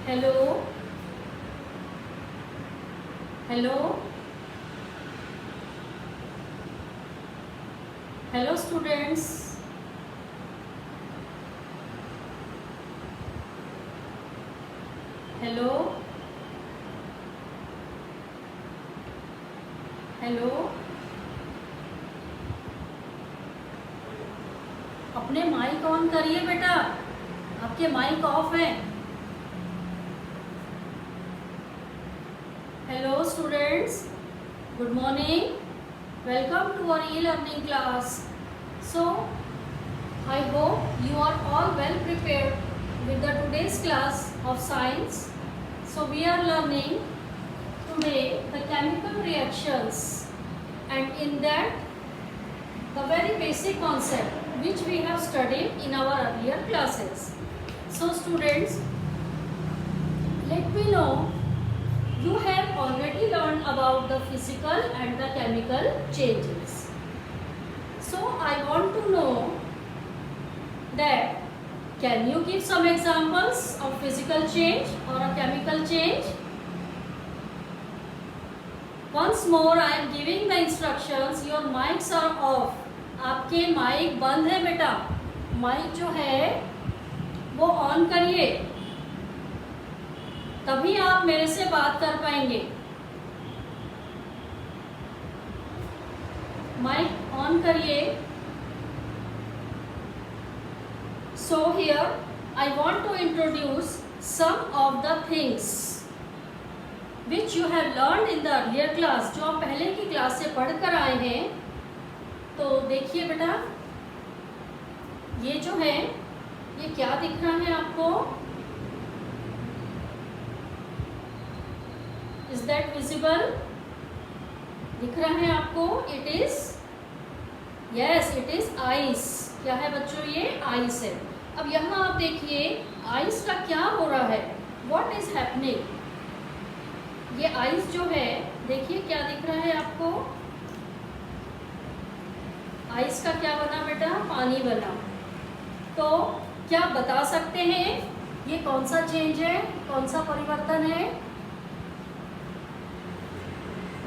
Hello hello hello students. Hello hello अपने mic on करिए बेटा, आपके माइक ऑफ है। Hello students, good morning, welcome to our e-learning class. So I hope you are all well prepared with the today's class of science. So we are learning today the chemical reactions, and in that the very basic concept which we have studied in our earlier classes. So students, let me know, you have already learned about the physical and the chemical changes. So I want to know that can you give some examples of physical change or a chemical change? Once more I am giving the instructions, your mics are off. आपके mic बंद है बेटा, mic जो है वो on करिए, तभी आप मेरे से बात कर पाएंगे। माइक ऑन करिए। So here I want to introduce some of the things which you have learned in the earlier class, जो आप पहले की क्लास से पढ़ कर आए हैं। तो देखिए बेटा, ये जो है ये क्या दिख रहा है आपको? Is that visible? दिख रहा है आपको? It is, yes, it is ice. क्या है बच्चों? ये आइस है। अब यहाँ आप देखिए आइस का क्या हो रहा है, व्हाट इज हैपनिंग। ये आइस जो है देखिए क्या दिख रहा है आपको? आइस का क्या बना बेटा? पानी बना। तो क्या बता सकते हैं ये कौन सा चेंज है, कौन सा परिवर्तन है?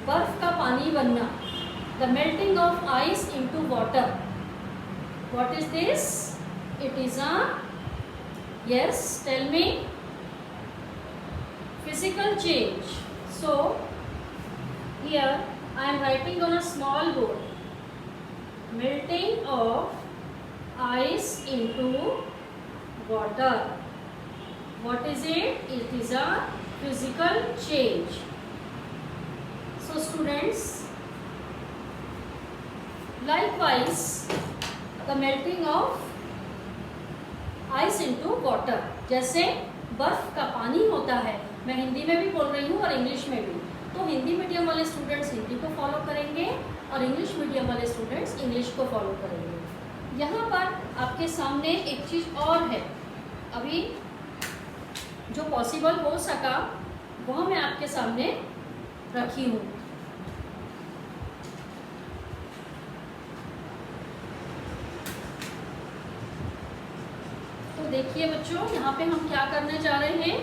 बर्फ का पानी बनना, the melting of ice into water. What is this? It is a, yes, tell me, physical change. So here I am writing on a small board, melting of ice into water. What is it? It is a physical change. So students, likewise the melting of ice into water, जैसे बर्फ का पानी होता है, मैं हिंदी में भी बोल रही हूँ और इंग्लिश में भी। तो हिंदी मीडियम वाले स्टूडेंट्स हिंदी को फॉलो करेंगे और इंग्लिश मीडियम वाले स्टूडेंट्स इंग्लिश को फॉलो करेंगे। यहाँ पर आपके सामने एक चीज़ और है, अभी जो पॉसिबल हो सका वह मैं आपके सामने रखी हूँ। देखिए बच्चों, यहाँ पे हम क्या करने जा रहे हैं।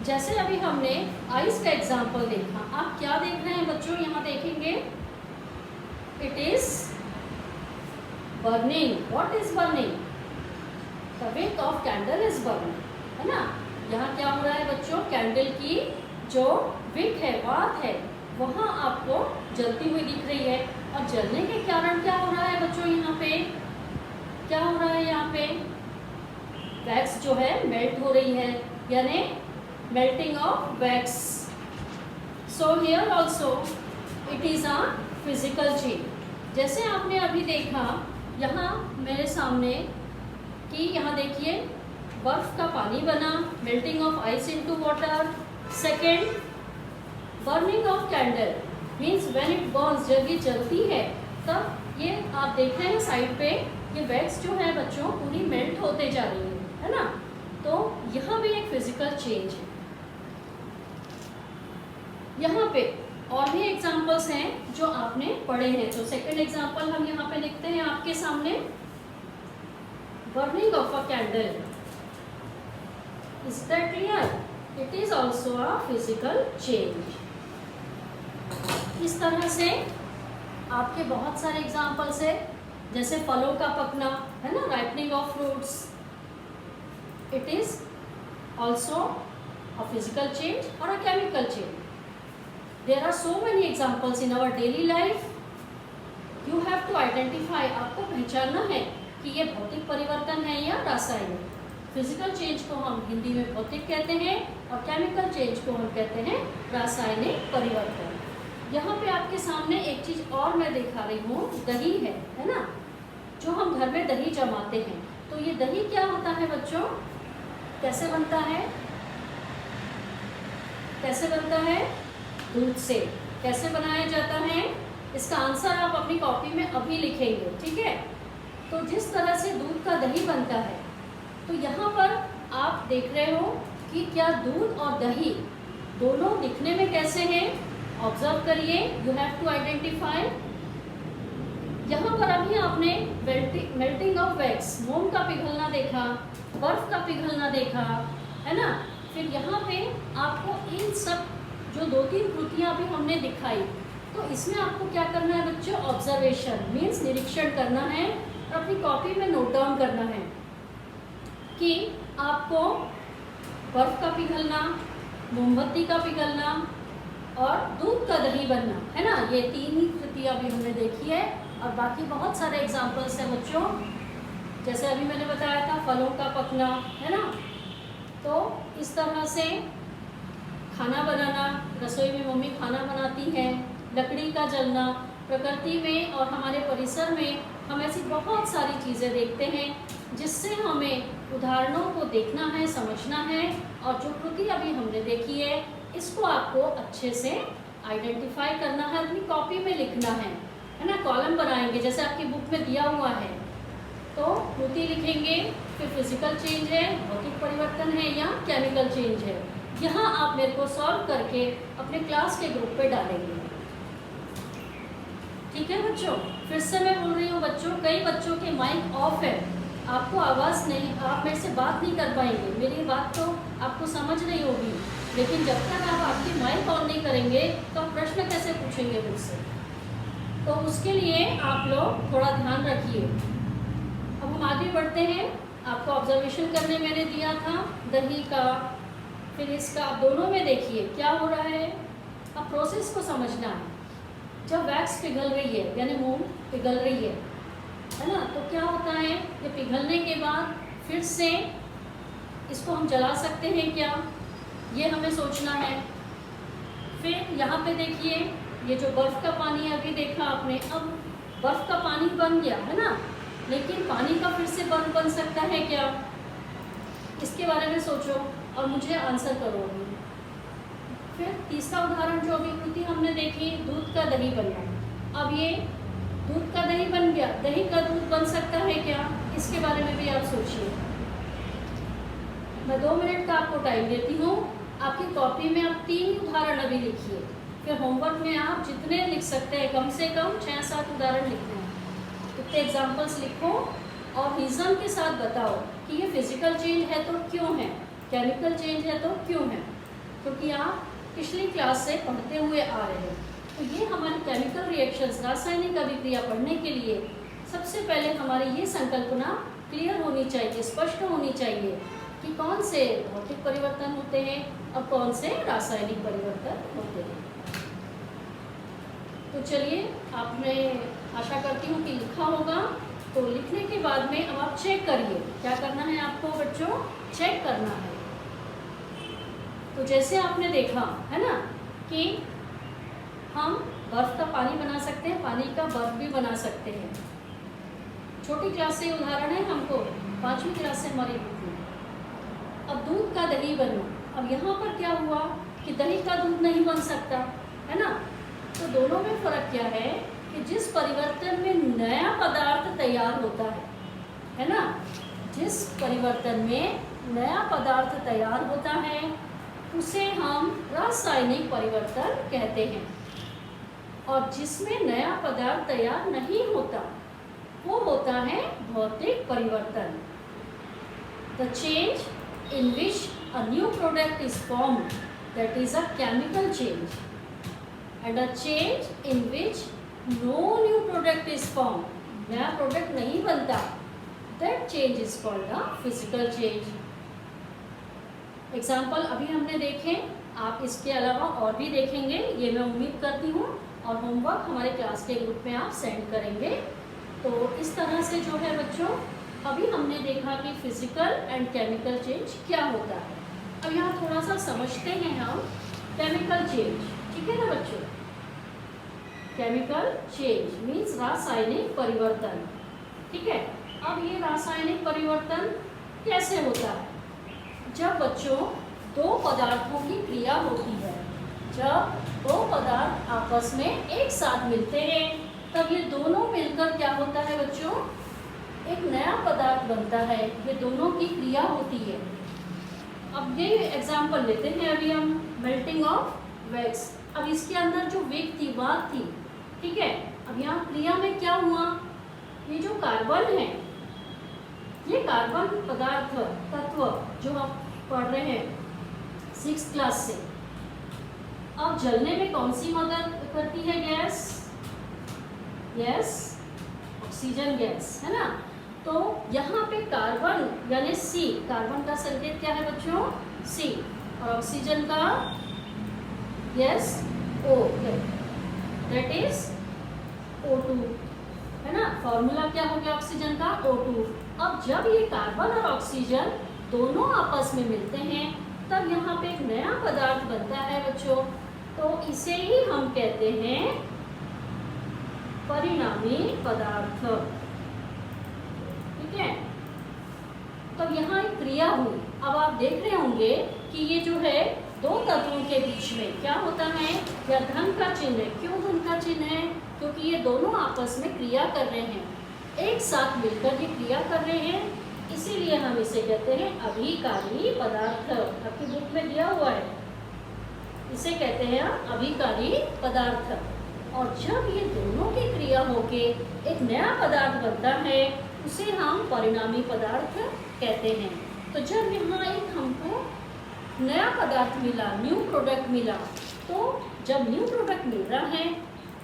जैसे अभी हमने आइस का एग्जाम्पल देखा, आप क्या देख रहे हैं बच्चों? यहाँ देखेंगे it is burning. What is burning? The wick of candle is burning, है ना। यहाँ क्या हो रहा है बच्चों? कैंडल की जो विक है, वात है, वहाँ आपको जलती हुई दिख रही है। और जलने के कारण क्या हो रहा है बच्चों? यहाँ पे क्या हो रहा है? यहाँ पे वैक्स जो है मेल्ट हो रही है, यानी melting of wax. So here also it is a physical change. जैसे आपने अभी देखा यहाँ मेरे सामने कि यहाँ देखिए बर्फ का पानी बना, melting of ice into water. Second, burning of candle means when it Burns, जब ये जलती है तब ये आप देख रहे हैं साइड पे ये वैक्स जो है बच्चों पूरी मेल्ट होते जा रही है ना। तो यहाँ भी एक फिजिकल चेंज है। यहाँ पे और भी एग्जाम्पल्स हैं जो आपने पढ़े हैं। तो सेकंड एग्जाम्पल हम यहाँ पे लिखते हैं आपके सामने। burning of a candle. Is that clear? It is also a physical change. इस तरह से आपके बहुत सारे एग्जाम्पल्स है, जैसे फलों का पकना है ना, ripening of fruits, it is also a physical change और a chemical change. There are so many examples in our daily life. You have to identify, आपको पहचानना है कि ये भौतिक परिवर्तन है या रासायनिक. फिजिकल चेंज को हम हिंदी में भौतिक कहते हैं और केमिकल चेंज को हम कहते हैं रासायनिक परिवर्तन. यहाँ पे आपके सामने एक चीज़ और मैं दिखा रही हूँ, दही है ना, जो हम घर में दही जमाते हैं. तो ये दही क्या होता है बच्चों, कैसे बनता है? कैसे बनता है? दूध से. कैसे बनाया जाता है? इसका आंसर आप अपनी कॉपी में अभी लिखेंगे, ठीक है. तो जिस तरह से दूध का दही बनता है, तो यहाँ पर आप देख रहे हो कि क्या दूध और दही दोनों दिखने में कैसे हैं. ऑब्जर्व करिए, यू हैव टू आइडेंटिफाई. यहाँ पर अभी आपने मेल्टिंग ऑफ वैक्स, मोम का पिघलना देखा, बर्फ का पिघलना देखा, है ना. फिर यहाँ पे आपको इन सब जो 2-3 कृतियाँ भी हमने दिखाई, तो इसमें आपको क्या करना है बच्चों? ऑब्जर्वेशन मीन्स निरीक्षण करना है और अपनी कॉपी में नोट डाउन करना है कि आपको बर्फ का पिघलना, मोमबत्ती का पिघलना और दूध का दही बनना, है ना. ये 3 ही कृतियाँ भी हमने देखी है और बाकी बहुत सारे एग्जाम्पल्स हैं बच्चों. जैसे अभी मैंने बताया था फलों का पकना, है ना. तो इस तरह से खाना बनाना, रसोई में मम्मी खाना बनाती हैं, लकड़ी का जलना, प्रकृति में और हमारे परिसर में हम ऐसी बहुत सारी चीज़ें देखते हैं जिससे हमें उदाहरणों को देखना है, समझना है. और जो कृति अभी हमने देखी है, इसको आपको अच्छे से आइडेंटिफाई करना है, अपनी कॉपी में लिखना है ना. कॉलम बनाएंगे जैसे आपकी बुक में दिया हुआ है. तो कृति लिखेंगे, फिर फिजिकल चेंज है, भौतिक परिवर्तन है या केमिकल चेंज है. यहाँ आप मेरे को सॉल्व करके अपने क्लास के ग्रुप पे डालेंगे, ठीक है बच्चों. फिर से मैं बोल रही हूँ बच्चों, कई बच्चों के माइक ऑफ है, आपको आवाज़ नहीं, आप मेरे से बात नहीं कर पाएंगे. मेरी बात तो आपको समझ नहीं होगी, लेकिन जब तक आप आपकी माइक ऑन नहीं करेंगे तो आप प्रश्न कैसे पूछेंगे मुझसे. तो उसके लिए आप लोग थोड़ा ध्यान रखिए. अब हम आगे बढ़ते हैं. आपको ऑब्जर्वेशन करने मैंने दिया था दही का, फिर इसका. आप दोनों में देखिए क्या हो रहा है. अब प्रोसेस को समझना है. जब वैक्स पिघल रही है यानी मोम पिघल रही है ना, तो क्या होता है, ये पिघलने के बाद फिर से इसको हम जला सकते हैं क्या, ये हमें सोचना है. फिर यहाँ पे देखिए, ये जो बर्फ़ का पानी अभी देखा आपने, अब बर्फ़ का पानी बन गया है ना, लेकिन पानी का फिर से बर्फ बन सकता है क्या, इसके बारे में सोचो और मुझे आंसर करो. फिर तीसरा उदाहरण जो अभी कृति हमने देखी, दूध का दही बनना. अब ये दूध का दही बन गया, दही का दूध बन सकता है क्या, इसके बारे में भी आप सोचिए. मैं 2 मिनट का आपको टाइम देती हूँ. आपकी कॉपी में आप 3 उदाहरण अभी लिखिए. फिर होमवर्क में आप जितने लिख सकते हैं, कम से कम 6-7 उदाहरण लिखने हैं. इतने एग्जाम्पल्स लिखो और रीज़न के साथ बताओ कि ये फिजिकल चेंज है तो क्यों है, केमिकल चेंज है तो क्यों है. क्योंकि आप पिछली क्लास से पढ़ते हुए आ रहे हैं. तो ये हमारी केमिकल रिएक्शंस, रासायनिक अभिक्रिया पढ़ने के लिए सबसे पहले हमारी ये संकल्पना क्लियर होनी चाहिए, स्पष्ट होनी चाहिए कि कौन से भौतिक परिवर्तन होते हैं और कौन से रासायनिक परिवर्तन होते हैं. तो चलिए, आपने आशा करती हूँ कि लिखा होगा. तो लिखने के बाद में अब आप चेक करिए, क्या करना है आपको बच्चों, चेक करना है. तो जैसे आपने देखा है ना कि हम बर्फ़ का पानी बना सकते हैं, पानी का बर्फ भी बना सकते हैं. छोटी क्लास से उदाहरण है, हमको 5वीं क्लास से हमारी बुक में. अब दूध का दही बनना. अब यहाँ पर क्या हुआ कि दही का दूध नहीं बन सकता, है ना. तो दोनों में फ़र्क क्या है कि जिस परिवर्तन में नया पदार्थ तैयार होता है ना, जिस परिवर्तन में नया पदार्थ तैयार होता है उसे हम रासायनिक परिवर्तन कहते हैं. और जिसमें नया पदार्थ तैयार नहीं होता वो होता है भौतिक परिवर्तन. The change in which a new product is formed, that is a chemical change, and a change in which no new product is formed, नया प्रोडक्ट नहीं बनता, that change is called a physical change. Example अभी हमने देखे, आप इसके अलावा और भी देखेंगे, ये मैं उम्मीद करती हूँ, और होमवर्क हमारे क्लास के ग्रुप में आप सेंड करेंगे. तो इस तरह से जो है बच्चों, अभी हमने देखा कि फिजिकल एंड केमिकल चेंज क्या होता है. अब यहाँ थोड़ा सा समझते हैं हम केमिकल चेंज. ठीक है ना बच्चों? केमिकल चेंज मीन्स रासायनिक परिवर्तन. ठीक है. अब ये रासायनिक परिवर्तन कैसे होता है? जब बच्चों दो पदार्थों की क्रिया होती है, जब दो पदार्थ आपस में एक साथ मिलते हैं, तब ये दोनों मिलकर क्या होता है बच्चों? एक नया पदार्थ बनता है. ये दोनों की क्रिया होती है. अब ये एग्जाम्पल लेते हैं अभी हम, मेल्टिंग ऑफ वैक्स. अब इसके अंदर जो विक थी, वात थी, ठीक है. अब यहाँ क्रिया में क्या हुआ? ये जो कार्बन है, ये कार्बन पदार्थ तत्व जो आप पढ़ रहे हैं 6th क्लास से, अब जलने में कौन सी मदद करती है? गैस. यस, ऑक्सीजन गैस, है ना. तो यहाँ पे कार्बन यानी सी, कार्बन का संकेत क्या है बच्चों? सी. और ऑक्सीजन का yes O, that is O2, है ना. फॉर्मूला क्या हो गया ऑक्सीजन का? O2. अब जब ये कार्बन और ऑक्सीजन दोनों आपस में मिलते हैं, तब यहाँ पे एक नया पदार्थ बनता है बच्चों. तो इसे ही हम कहते हैं परिणामी पदार्थ. ठीक है. तब यहाँ एक क्रिया हुई. अब आप देख रहे होंगे कि ये जो है दो तत्वों के बीच में क्या होता है? या धन का चिन्ह है. क्यों धन का चिन्ह है? क्योंकि ये दोनों आपस में क्रिया कर रहे हैं, एक साथ मिलकर ये क्रिया कर रहे हैं, इसीलिए हम इसे कहते हैं अभिकारी पदार्थ. आपकी बुक में दिया हुआ है, इसे कहते हैं अभिकारी पदार्थ. और जब ये दोनों की क्रिया होके एक नया पदार्थ बनता है, उसे हम परिणामी पदार्थ कहते हैं. तो जब यहाँ एक हमको नया पदार्थ मिला, न्यू प्रोडक्ट मिला, तो जब न्यू प्रोडक्ट मिल रहा है,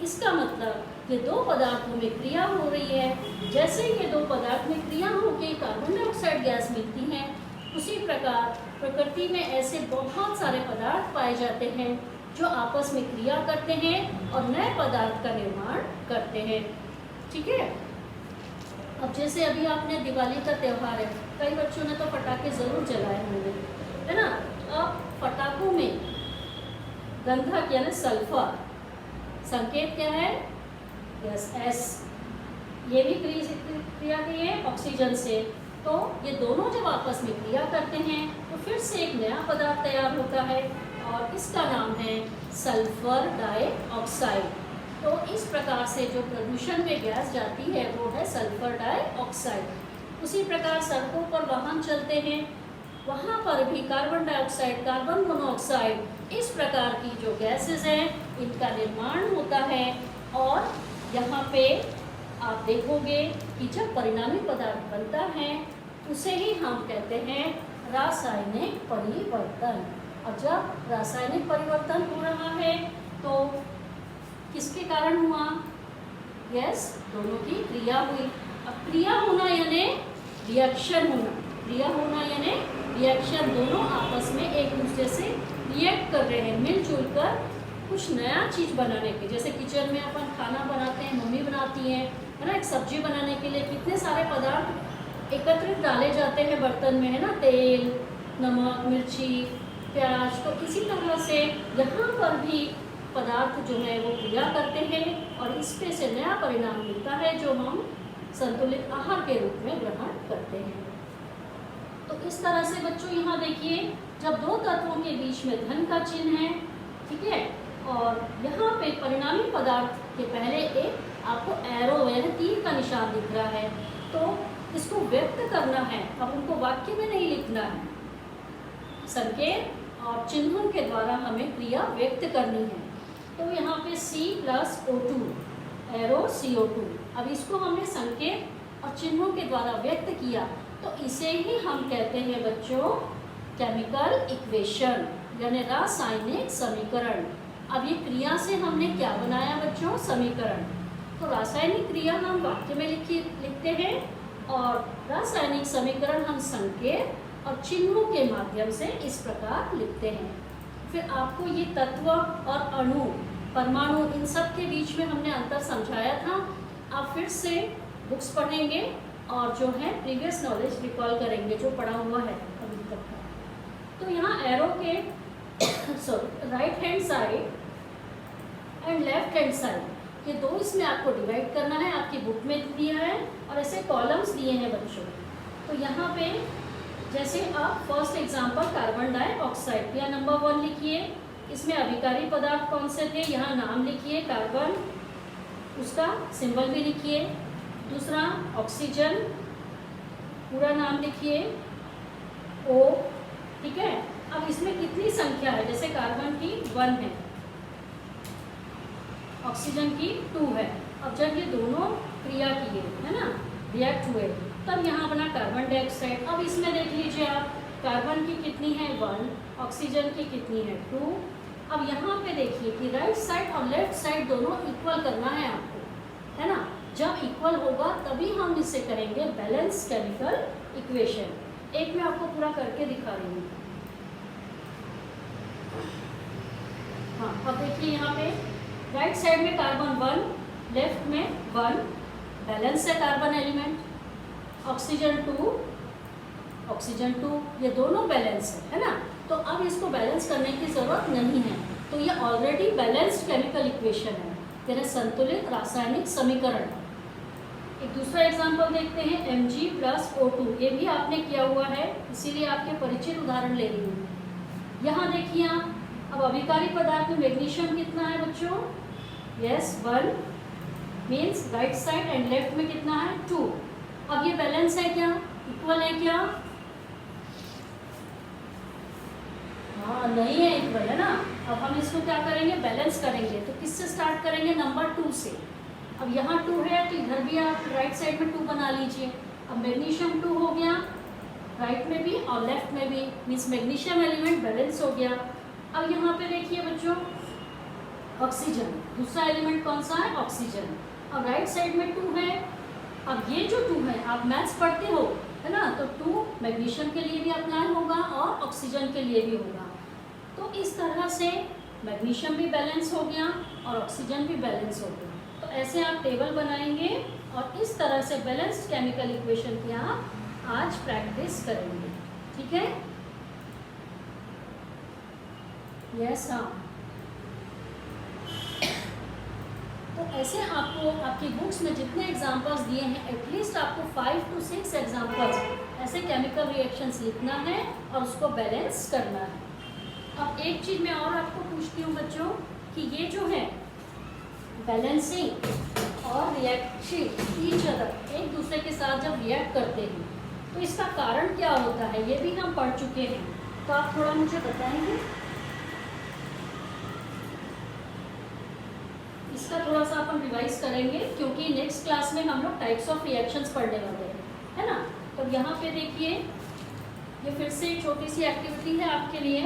इसका मतलब ये दो पदार्थों में क्रिया हो रही है. जैसे ये दो पदार्थ में क्रिया होकर कार्बन डाइऑक्साइड गैस मिलती है, उसी प्रकार प्रकृति में ऐसे बहुत सारे पदार्थ पाए जाते हैं जो आपस में क्रिया करते हैं और नए पदार्थ का निर्माण करते हैं. ठीक है. अब जैसे अभी आपने दिवाली का त्यौहार है, कई बच्चों ने तो पटाखे ज़रूर जलाए होंगे, है ना. अब पटाखों में गंधक यानी सल्फर, संकेत क्या है? Yes, S. ये भी क्रिया की है ऑक्सीजन से. तो ये दोनों जब आपस में क्रिया करते हैं, तो फिर से एक नया पदार्थ तैयार होता है, और इसका नाम है सल्फर डाइऑक्साइड. तो इस प्रकार से जो प्रदूषण में गैस जाती है, वो है सल्फर डाइऑक्साइड. उसी प्रकार सड़कों पर वाहन चलते हैं, वहाँ पर भी कार्बन डाइऑक्साइड, कार्बन मोनोऑक्साइड, इस प्रकार की जो गैसेस हैं, इनका निर्माण होता है. और यहाँ पे आप देखोगे कि जब परिणामी पदार्थ बनता है, उसे ही हम कहते हैं रासायनिक परिवर्तन. और जब रासायनिक परिवर्तन हो रहा है, तो किसके कारण हुआ? यस, दोनों की क्रिया हुई. अब क्रिया होना यानी रिएक्शन होना, क्रिया होना यानी रिएक्शन. दोनों आपस में एक दूसरे से रिएक्ट कर रहे हैं, मिलजुल कर कुछ नया चीज़ बनाने के. जैसे किचन में अपन खाना बनाते हैं, मम्मी बनाती हैं, है ना. एक सब्जी बनाने के लिए कितने सारे पदार्थ एकत्रित डाले जाते हैं बर्तन में, है ना. तेल, नमक, मिर्ची, प्याज. तो इसी तरह से यहाँ पर भी पदार्थ जो है वो क्रिया करते हैं, और इसमें से नया परिणाम मिलता है जो हम संतुलित आहार के रूप में ग्रहण करते हैं. तो इस तरह से बच्चों यहाँ देखिए, जब दो तत्वों के बीच में धन का चिन्ह है, ठीक है, और यहाँ पे परिणामी पदार्थ के पहले एक आपको एरो यानी तीर का निशान दिख रहा है, तो इसको व्यक्त करना है. अब उनको वाक्य में नहीं लिखना है, संकेत और चिन्हों के द्वारा हमें क्रिया व्यक्त करनी है. तो यहाँ पे C+O2, एरो CO2. अब इसको हमने संकेत और चिन्हों के द्वारा व्यक्त किया, तो इसे ही हम कहते हैं बच्चों केमिकल इक्वेशन, यानी रासायनिक समीकरण। अब ये क्रिया से हमने क्या बनाया बच्चों? समीकरण। तो रासायनिक क्रिया हम वाक्य में लिखते हैं और रासायनिक समीकरण हम संकेत और चिन्हों के माध्यम से इस प्रकार लिखते हैं। फिर आपको ये तत्व और अणु, परमाणु, इन सब के बीच में हमने अंतर समझाया था। आप फिर से बुक्स पढ़ेंगे और जो है प्रीवियस नॉलेज रिकॉल करेंगे जो पढ़ा हुआ है अभी तक का। तो यहाँ एरो के right hand side and left hand side ये दो इसमें आपको डिवाइड करना है, आपकी बुक में दिया है और ऐसे कॉलम्स दिए हैं बच्चों। तो यहाँ पे जैसे आप फर्स्ट एग्जांपल कार्बन डाइऑक्साइड या नंबर 1 लिखिए। इसमें अभिकारी पदार्थ कौन से थे? यहाँ नाम लिखिए कार्बन, उसका सिंबल भी लिखिए। दूसरा ऑक्सीजन, पूरा नाम लिखिए O, ठीक है। अब इसमें कितनी संख्या है? जैसे कार्बन की 1 है, ऑक्सीजन की 2 है। अब जब ये दोनों क्रिया किए है ना, रिएक्ट हुए, तब यहाँ बना कार्बन डाइऑक्साइड। अब इसमें देख लीजिए आप, कार्बन की कितनी है? 1, ऑक्सीजन की कितनी है? 2। अब यहाँ पे देखिए कि राइट साइड और लेफ्ट साइड दोनों इक्वल करना है आपको, है ना। जब इक्वल होगा तभी हम इसे करेंगे बैलेंस केमिकल इक्वेशन। एक मैं आपको पूरा करके दिखा रही हूँ। हाँ, अब देखिए यहाँ पे राइट साइड में कार्बन 1, लेफ्ट में 1, बैलेंस है कार्बन एलिमेंट। ऑक्सीजन 2, ऑक्सीजन 2, ये दोनों बैलेंस है ना। तो अब इसको बैलेंस करने की ज़रूरत नहीं है, तो ये ऑलरेडी बैलेंस्ड केमिकल इक्वेशन है, यानी संतुलित रासायनिक समीकरण। एक दूसरा एग्जांपल देखते हैं, Mg + O2। ये भी आपने किया हुआ है, इसीलिए आपके परिचित उदाहरण ले रही हूँ। यहाँ देखिए आप, अब अभिकारी पदार्थ में मैग्नीशियम कितना है बच्चों? Yes, 1, means right side and left में कितना है? 2। अब ये बैलेंस है क्या? इक्वल है क्या? हाँ, नहीं है इक्वल, है ना। अब हम इसको क्या करेंगे? बैलेंस करेंगे। तो किससे स्टार्ट करेंगे? नंबर 2 से। अब यहाँ 2 है तो इधर भी आप राइट साइड में 2 बना लीजिए। अब मैग्नीशियम 2 हो गया, राइट में भी और लेफ्ट में भी, मीन्स मैग्नीशियम एलिमेंट बैलेंस हो गया। अब यहाँ पे देखिए बच्चों, ऑक्सीजन, दूसरा एलिमेंट कौन सा है? ऑक्सीजन। अब राइट साइड में 2 है। अब ये जो 2 है, आप मैथ्स पढ़ते हो, है ना, तो 2 मैग्नीशियम के लिए भी अप्लाई होगा और ऑक्सीजन के लिए भी होगा। तो इस तरह से मैग्नीशियम भी बैलेंस हो गया और ऑक्सीजन भी बैलेंस हो गया। तो ऐसे आप टेबल बनाएंगे और इस तरह से बैलेंस्ड केमिकल इक्वेशन की आप आज प्रैक्टिस करेंगे, ठीक है। यस, हाँ। तो ऐसे आपको आपकी बुक्स में जितने एग्जांपल्स दिए हैं, एटलीस्ट आपको 5 to 6 एग्जांपल्स ऐसे केमिकल रिएक्शंस लिखना है और उसको बैलेंस करना है। अब एक चीज़ मैं और आपको पूछती हूँ बच्चों कि ये जो है बैलेंसिंग और रिएक्टिंग ईच अदर, एक दूसरे के साथ जब रिएक्ट करते हैं तो इसका कारण क्या होता है, ये भी हम पढ़ चुके हैं। तो आप थोड़ा मुझे बताएंगे? इसका थोड़ा सा अपन रिवाइज करेंगे क्योंकि नेक्स्ट क्लास में हम लोग टाइप्स ऑफ रिएक्शंस पढ़ने वाले हैं, है ना। तो यहाँ पे देखिए, ये फिर से एक छोटी सी एक्टिविटी है आपके लिए।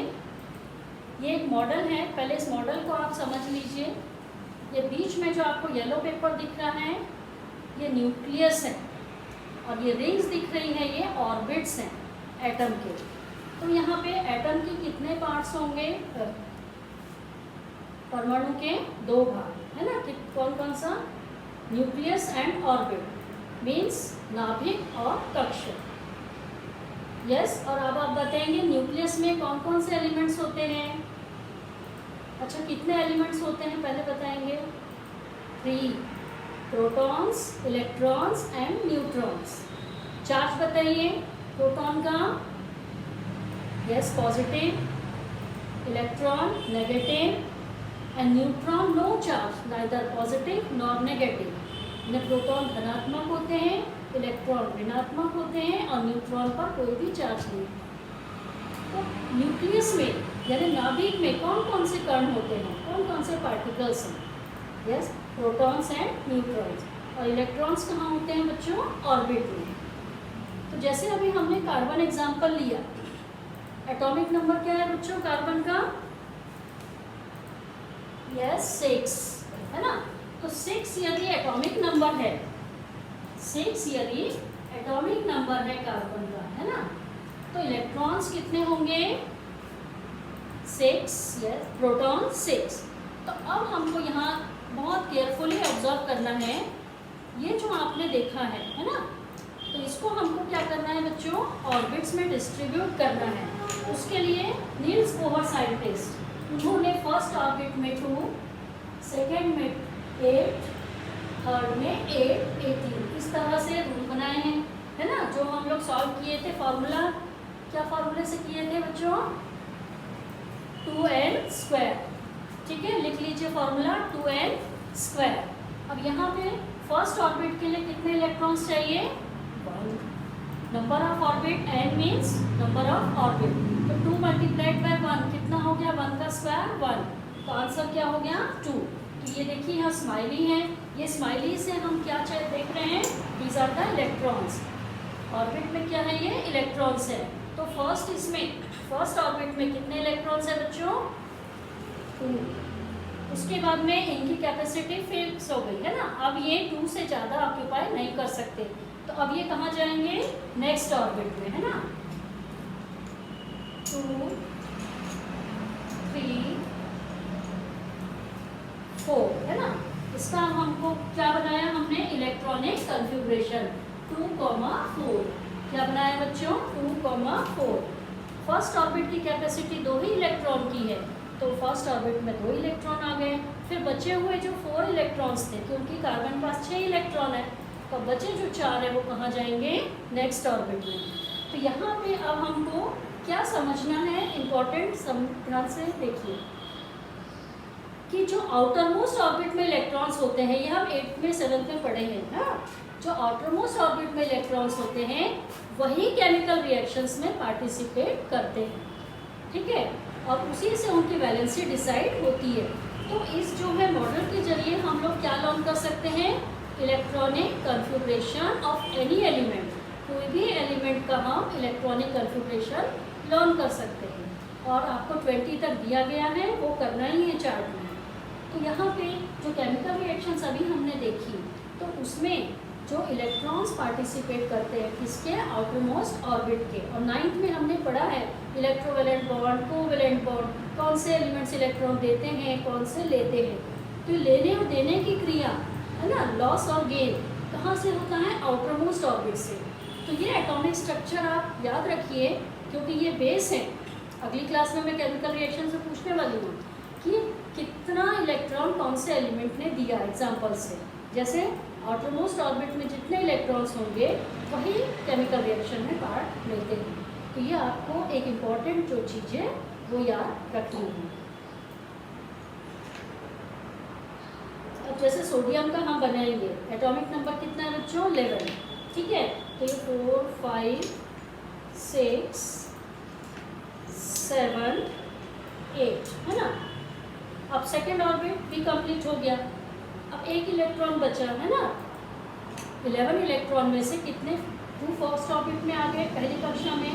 ये एक मॉडल है, पहले इस मॉडल को आप समझ लीजिए। ये बीच में जो आपको येलो पेपर दिख रहा है, ये न्यूक्लियस है और ये रिंग्स दिख रही है, ये ऑर्बिट्स हैं एटम के। तो यहाँ पे एटम की कितने पार्ट्स होंगे? परमाणु के 2 भाग, है ना। कि कौन कौन सा? न्यूक्लियस एंड ऑर्बिट, मीन्स नाभिक और कक्ष। यस, और अब आप बताएंगे न्यूक्लियस में कौन कौन से एलिमेंट्स होते हैं? अच्छा, कितने एलिमेंट्स होते हैं पहले बताएंगे? 3, protons, electrons and neutrons. Charge बताइए प्रोटॉन का। Yes, positive, electron negative and neutron no charge, neither positive nor negative. Proton धनात्मक होते हैं, इलेक्ट्रॉन ऋणात्मक होते हैं और न्यूट्रॉन पर कोई भी चार्ज नहीं। तो न्यूक्लियस में यानी नाभिक में कौन कौन से कण होते हैं, कौन कौन से पार्टिकल्स हैं? Yes, protons and neutrons. और इलेक्ट्रॉन्स कहाँ होते हैं बच्चों? ऑर्बिट में। तो जैसे अभी हमने कार्बन एग्जाम्पल लिया, एटॉमिक नंबर क्या है बच्चों कार्बन का? यस 6 है ना। तो 6 यदि एटॉमिक नंबर है, 6 यदि एटॉमिक नंबर है कार्बन का, है ना, तो इलेक्ट्रॉन्स कितने होंगे? 6, यस, प्रोटॉन 6। तो अब हमको यहाँ बहुत केयरफुली ऑब्जर्व करना है, ये जो आपने देखा है ना, तो इसको हमको क्या करना है बच्चों? ऑर्बिट्स में डिस्ट्रीब्यूट करना है। उसके लिए नील्स बोहर साइंटिस्ट, उन्होंने फर्स्ट ऑर्बिट में 2, सेकेंड में 8, थर्ड में 8, 18 इस तरह से रूल बनाए हैं, है ना, जो हम लोग सॉल्व किए थे। फॉर्मूला क्या फॉर्मूले से किए थे बच्चों? 2n², ठीक है, लिख लीजिए फॉर्मूला 2n²। अब यहाँ पे फर्स्ट ऑर्बिट के लिए कितने इलेक्ट्रॉन्स चाहिए? 1। Number of orbit, n means number of orbit, तो 2 मल्टीप्लाइड बाय 1 कितना हो गया? 1 का स्क्वायर 1, तो आंसर क्या हो गया? 2। तो ये देखिए यहाँ स्माइली है, ये स्माइली से हम क्या देख रहे हैं? These are the electrons. Orbit में क्या है? ये इलेक्ट्रॉन्स है। तो फर्स्ट ऑर्बिट में कितने इलेक्ट्रॉन्स है बच्चों? 2। उसके बाद में इनकी कैपेसिटी फिक्स हो गई है ना, अब ये 2 से ज़्यादा ऑक्यूपाई नहीं कर सकते, तो अब ये कहाँ जाएंगे? नेक्स्ट ऑर्बिट में, है ना। 2, 3, 4, है ना। इसका हमको क्या बनाया हमने? Electronic configuration 2,4। क्या बनाया बच्चों? 2,4। फर्स्ट ऑर्बिट की कैपेसिटी 2 ही इलेक्ट्रॉन की है, तो फर्स्ट ऑर्बिट में 2 इलेक्ट्रॉन आ गए। फिर बचे हुए जो 4 इलेक्ट्रॉन्स थे, क्योंकि कार्बन पास 6 इलेक्ट्रॉन है, तो बचे जो 4 है वो कहाँ जाएंगे? नेक्स्ट ऑर्बिट में। तो यहाँ पे अब हमको क्या समझना है? इम्पॉर्टेंट ध्यान से देखिए कि जो आउटर मोस्ट ऑर्बिट में इलेक्ट्रॉन्स होते हैं, ये हम 8th में 7th में पढ़े हैं ना, जो आउटर मोस्ट ऑर्बिट में इलेक्ट्रॉन्स होते हैं वही केमिकल रिएक्शंस में पार्टिसिपेट करते हैं, ठीक है, और उसी से उनकी वैलेंसी डिसाइड होती है। तो इस जो है मॉडल के जरिए हम लोग क्या लर्न कर सकते हैं? Electronic configuration of any element, कोई भी एलिमेंट का हम इलेक्ट्रॉनिक कन्फिग्रेशन लर्न कर सकते हैं, और आपको 20 तक दिया गया है, वो करना ही है चार्ट में। तो यहाँ पे जो केमिकल रिएक्शंस अभी हमने देखी, तो उसमें जो इलेक्ट्रॉन्स पार्टिसिपेट करते हैं किसके? आउटर मोस्ट ऑर्बिट के। और 9th में हमने पढ़ा है इलेक्ट्रोवैलेंट बॉन्ड, कोवैलेंट बॉन्ड, कौन से एलिमेंट्स इलेक्ट्रॉन देते हैं, कौन से लेते हैं। तो लेने और देने की क्रिया, है ना, लॉस और गेन कहाँ से होता है? आउटर मोस्ट ऑर्बिट से। तो ये एटॉमिक स्ट्रक्चर आप याद रखिए, क्योंकि ये बेस है। अगली क्लास में मैं केमिकल रिएक्शन से पूछने वाली हूँ कि कितना इलेक्ट्रॉन कौन से एलिमेंट ने दिया, एग्जाम्पल से। जैसे आउटर मोस्ट ऑर्बिट में जितने इलेक्ट्रॉन्स होंगे वही केमिकल रिएक्शन में पार्ट लेते हैं। तो ये आपको एक इम्पॉर्टेंट जो चीज़ है वो याद रखनी है। अब जैसे सोडियम का हम बनाएंगे, एटॉमिक नंबर कितना है बच्चों? 11, ठीक है। तो ये 4, 5, 6, 7, 8, है ना। अब सेकेंड ऑर्बिट भी कंप्लीट हो गया, अब एक इलेक्ट्रॉन बचा, है ना। 11 इलेक्ट्रॉन में से कितने 2 फर्स्ट ऑर्बिट में आ गए पहली कक्षा में,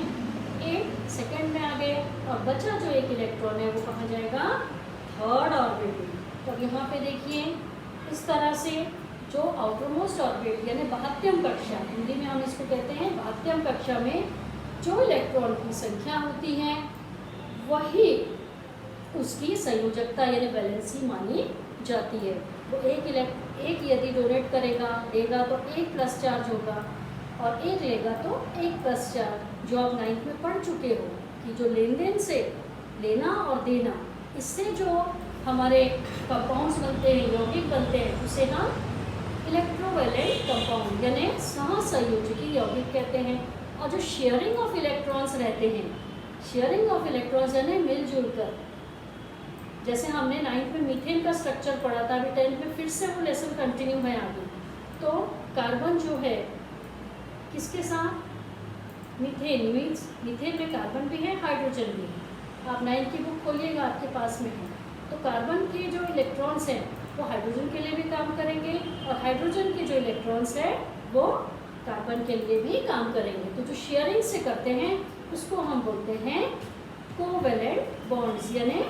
8 सेकेंड में आ गए, और बचा जो एक इलेक्ट्रॉन है वो कहाँ जाएगा? थर्ड ऑर्बिट में। तो यहाँ पे देखिए इस तरह से जो आउटर मोस्ट ऑर्बिट यानी बाह्यम कक्षा, हिंदी में हम इसको कहते हैं बाह्यम कक्षा में जो इलेक्ट्रॉन की संख्या होती है वही उसकी संयोजकता यानी वैलेंसी मानी जाती है। वो एक यदि डोनेट करेगा देगा तो 1 प्लस चार्ज होगा, और 1 लेगा तो 1 प्लस चार्ज, जो आप 9th में पढ़ चुके हो कि जो लेन देन से लेना और देना, इससे जो हमारे कंपाउंड्स बनते हैं, यौगिक बनते हैं, उसे हम इलेक्ट्रोवैलेंट कंपाउंड यानी सहसंयोजकी यौगिक कहते हैं। और जो शेयरिंग ऑफ इलेक्ट्रॉन्स रहते हैं, शेयरिंग ऑफ इलेक्ट्रॉन्स यानी मिलजुल कर, जैसे हमने 9th में मीथेन का स्ट्रक्चर पढ़ा था, अभी 10th में फिर से वो लेसन कंटिन्यू है आगे। तो कार्बन जो है किसके साथ? मीथेन, मीन्स मीथेन में कार्बन भी है, हाइड्रोजन भी है। आप 9th की बुक खोलिएगा, आपके पास में है। तो कार्बन के जो इलेक्ट्रॉन्स हैं वो हाइड्रोजन के लिए भी काम करेंगे, और हाइड्रोजन के जो इलेक्ट्रॉन्स हैं वो कार्बन के लिए भी काम करेंगे। तो जो शेयरिंग से करते हैं उसको हम बोलते हैं कोवेलेंट बॉन्ड्स, यानी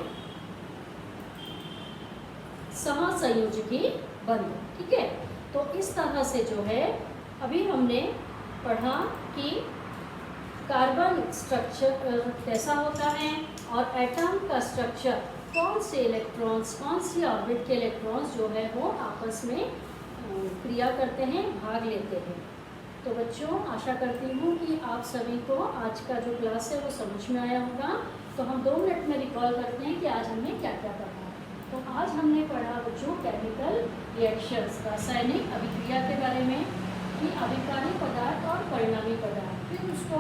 सहसंयोजकी बंध। ठीक है, तो इस तरह से जो है अभी हमने पढ़ा कि कार्बन स्ट्रक्चर कैसा होता है और एटम का स्ट्रक्चर, कौन से इलेक्ट्रॉन्स, कौन सी ऑर्बिट के इलेक्ट्रॉन्स जो है वो आपस में क्रिया करते हैं, भाग लेते हैं। तो बच्चों, आशा करती हूँ कि आप सभी को आज का जो क्लास है वो समझ में आया होगा। तो हम 2 मिनट में रिकॉल करते हैं कि आज हमने क्या क्या पढ़ा। तो आज हमने पढ़ा बच्चों केमिकल रिएक्शंस, रासायनिक अभिक्रिया के बारे में, कि अभिकारी पदार्थ और परिणामी पदार्थ, फिर उसको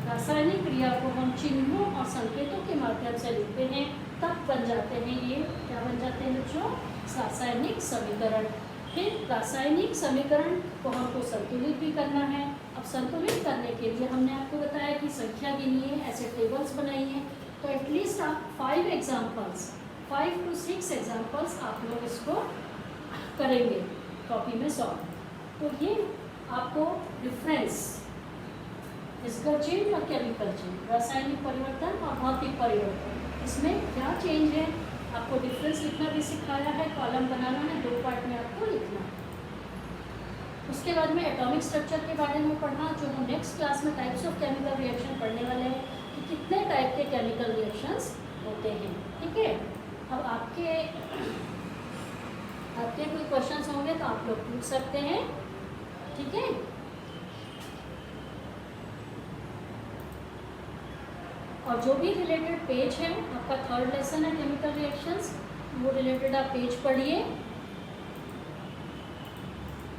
रासायनिक क्रिया को हम चिन्हों और संकेतों के माध्यम से लिखते हैं, तब बन जाते हैं ये क्या बन जाते हैं बच्चों, रासायनिक समीकरण। फिर रासायनिक समीकरण को हमको संतुलित भी करना है। अब संतुलित करने के लिए हमने आपको बताया कि संख्या गिनी है, ऐसे टेबल्स बनाई हैं। तो एटलीस्ट आप 5 एग्जाम्पल्स, 5 to 6 एग्जाम्पल्स आप लोग इसको करेंगे कॉपी में सॉल्व। तो ये आपको डिफरेंस, फिजिकल चेंज और केमिकल चेंज, रासायनिक परिवर्तन और भौतिक परिवर्तन, इसमें क्या चेंज है आपको डिफरेंस लिखना भी सिखाया है, कॉलम बनाना है, 2 पार्ट में आपको लिखना है। उसके बाद में एटॉमिक स्ट्रक्चर के बारे में पढ़ना, जो हम नेक्स्ट क्लास में टाइप्स ऑफ केमिकल रिएक्शन पढ़ने वाले हैं कि कितने टाइप के केमिकल रिएक्शंस होते हैं। ठीक है, अब आपके कोई क्वेश्चंस होंगे तो आप लोग पूछ सकते हैं। ठीक है, और जो भी रिलेटेड पेज है, आपका 3rd लेसन है केमिकल रिएक्शंस, वो रिलेटेड आप पेज पढ़िए।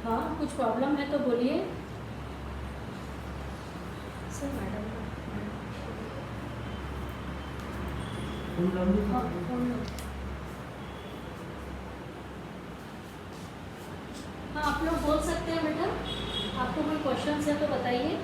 हाँ, कुछ प्रॉब्लम है तो बोलिए। सर मैडम, हाँ आप लोग बोल सकते हैं बेटा, आपको कोई क्वेश्चन है तो बताइए।